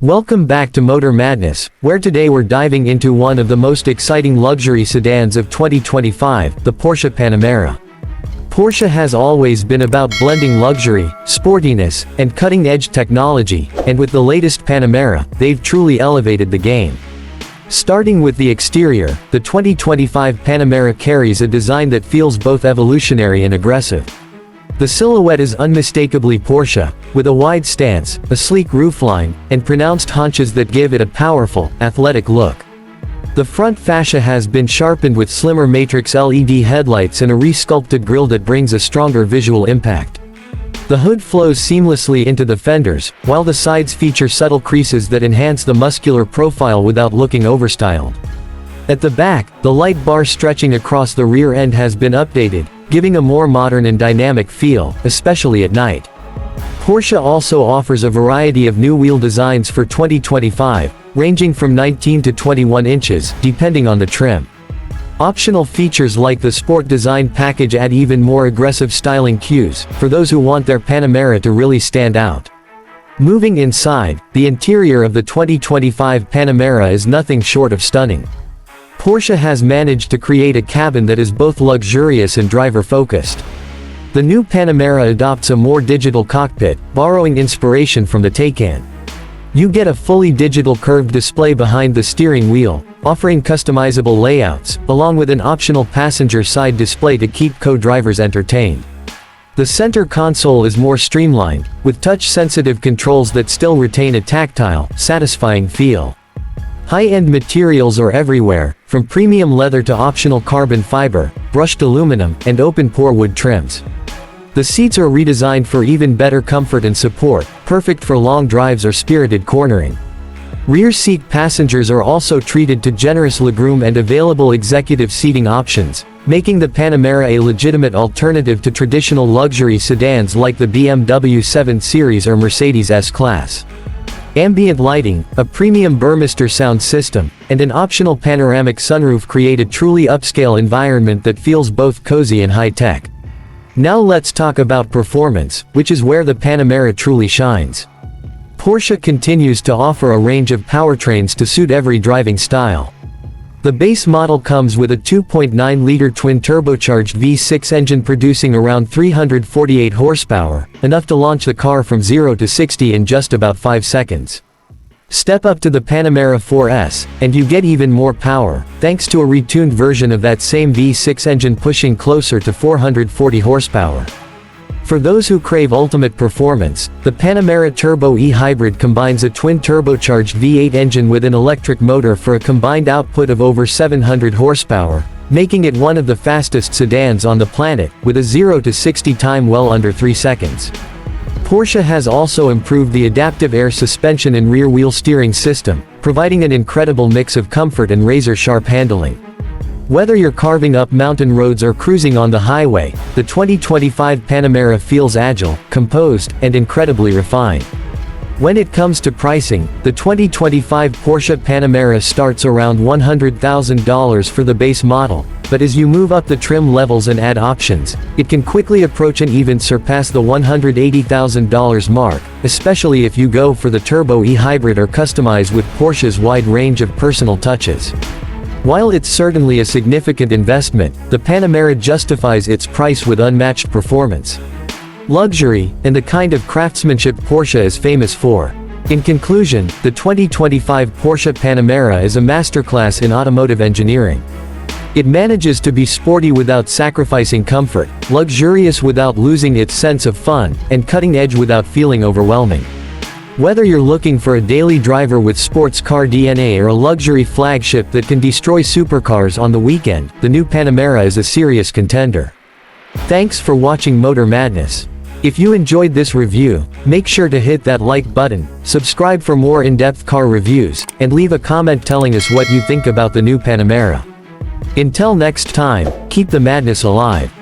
Welcome back to Motor Madness, where today we're diving into one of the most exciting luxury sedans of 2025, the Porsche Panamera. Porsche has always been about blending luxury, sportiness, and cutting-edge technology, and with the latest Panamera, they've truly elevated the game. Starting with the exterior, the 2025 Panamera carries a design that feels both evolutionary and aggressive. The silhouette is unmistakably Porsche, with a wide stance, a sleek roofline, and pronounced haunches that give it a powerful, athletic look. The front fascia has been sharpened with slimmer matrix LED headlights and a re-sculpted grille that brings a stronger visual impact. The hood flows seamlessly into the fenders, while the sides feature subtle creases that enhance the muscular profile without looking overstyled. At the back, the light bar stretching across the rear end has been updated, giving a more modern and dynamic feel, especially at night. Porsche also offers a variety of new wheel designs for 2025, ranging from 19 to 21 inches, depending on the trim. Optional features like the Sport Design package add even more aggressive styling cues, for those who want their Panamera to really stand out. Moving inside, the interior of the 2025 Panamera is nothing short of stunning. Porsche has managed to create a cabin that is both luxurious and driver-focused. The new Panamera adopts a more digital cockpit, borrowing inspiration from the Taycan. You get a fully digital curved display behind the steering wheel, offering customizable layouts, along with an optional passenger side display to keep co-drivers entertained. The center console is more streamlined, with touch-sensitive controls that still retain a tactile, satisfying feel. High-end materials are everywhere, from premium leather to optional carbon fiber, brushed aluminum, and open-pore wood trims. The seats are redesigned for even better comfort and support, perfect for long drives or spirited cornering. Rear seat passengers are also treated to generous legroom and available executive seating options, making the Panamera a legitimate alternative to traditional luxury sedans like the BMW 7 Series or Mercedes S-Class. Ambient lighting, a premium Burmester sound system, and an optional panoramic sunroof create a truly upscale environment that feels both cozy and high-tech. Now let's talk about performance, which is where the Panamera truly shines. Porsche continues to offer a range of powertrains to suit every driving style. The base model comes with a 2.9-liter twin-turbocharged V6 engine producing around 348 horsepower, enough to launch the car from 0 to 60 in just about 5 seconds. Step up to the Panamera 4S, and you get even more power, thanks to a retuned version of that same V6 engine pushing closer to 440 horsepower. For those who crave ultimate performance, the Panamera Turbo E-Hybrid combines a twin-turbocharged V8 engine with an electric motor for a combined output of over 700 horsepower, making it one of the fastest sedans on the planet, with a 0 to 60 time well under 3 seconds. Porsche has also improved the adaptive air suspension and rear-wheel steering system, providing an incredible mix of comfort and razor-sharp handling. Whether you're carving up mountain roads or cruising on the highway, the 2025 Panamera feels agile, composed, and incredibly refined. When it comes to pricing, the 2025 Porsche Panamera starts around $100,000 for the base model, but as you move up the trim levels and add options, it can quickly approach and even surpass the $180,000 mark, especially if you go for the Turbo E-Hybrid or customize with Porsche's wide range of personal touches. While it's certainly a significant investment, the Panamera justifies its price with unmatched performance, luxury, and the kind of craftsmanship Porsche is famous for. In conclusion, the 2025 Porsche Panamera is a masterclass in automotive engineering. It manages to be sporty without sacrificing comfort, luxurious without losing its sense of fun, and cutting-edge without feeling overwhelming. Whether you're looking for a daily driver with sports car DNA or a luxury flagship that can destroy supercars on the weekend, the new Panamera is a serious contender. Thanks for watching Motor Madness. If you enjoyed this review, make sure to hit that like button, subscribe for more in-depth car reviews, and leave a comment telling us what you think about the new Panamera. Until next time, keep the madness alive.